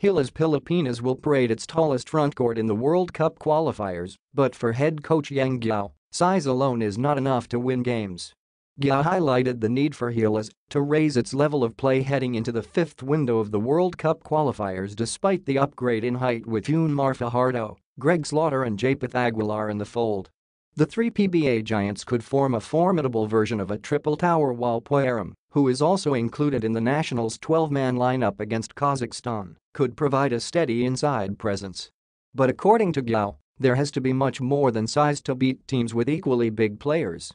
Gilas Pilipinas will parade its tallest frontcourt in the World Cup qualifiers, but for head coach Yeng Guiao, size alone is not enough to win games. Guiao highlighted the need for Gilas to raise its level of play heading into the fifth window of the World Cup qualifiers despite the upgrade in height with June Mar Fajardo, Slaughter and Japeth Aguilar in the fold. The three PBA giants could form a formidable version of a triple tower while Poy Erram, who is also included in the nationals' 12-man lineup against Kazakhstan, could provide a steady inside presence. But according to Guiao, there has to be much more than size to beat teams with equally big players.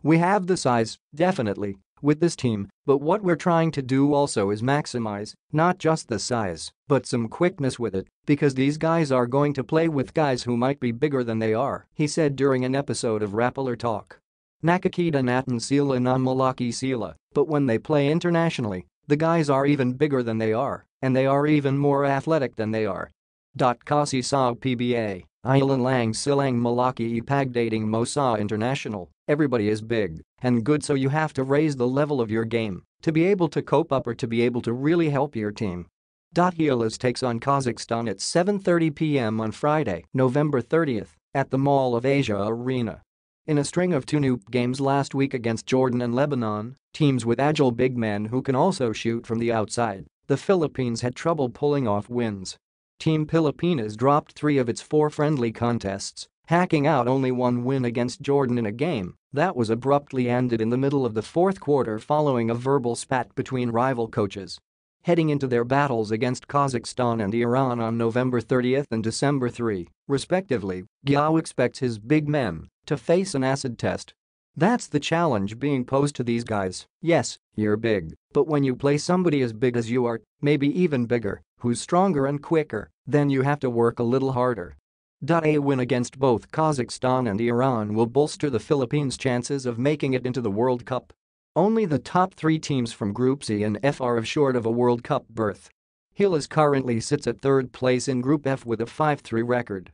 We have the size, definitely, with this team, but what we're trying to do also is maximize, not just the size, but some quickness with it, because these guys are going to play with guys who might be bigger than they are, he said during an episode of Rappler Talk. Nakakita natin sila na malaki sila, but when they play internationally, the guys are even bigger than they are, and they are even more athletic than they are. Kasi sa PBA, ilan lang silang malaki ipagdating mo sa international, everybody is big and good, so you have to raise the level of your game to be able to cope up or to be able to really help your team. Gilas takes on Kazakhstan at 7:30 p.m. on Friday, November 30th, at the Mall of Asia Arena. In a string of two new games last week against Jordan and Lebanon, teams with agile big men who can also shoot from the outside, the Philippines had trouble pulling off wins. Team Pilipinas dropped 3 of its 4 friendly contests, hacking out only 1 win against Jordan in a game that was abruptly ended in the middle of the fourth quarter following a verbal spat between rival coaches. Heading into their battles against Kazakhstan and Iran on November 30th and December 3, respectively, Guiao expects his big men to face an acid test. That's the challenge being posed to these guys. Yes, you're big, but when you play somebody as big as you are, maybe even bigger, who's stronger and quicker, then you have to work a little harder. A win against both Kazakhstan and Iran will bolster the Philippines' chances of making it into the World Cup. Only the top 3 teams from Group C and F are short of a World Cup berth. Gilas currently sits at 3rd place in Group F with a 5-3 record.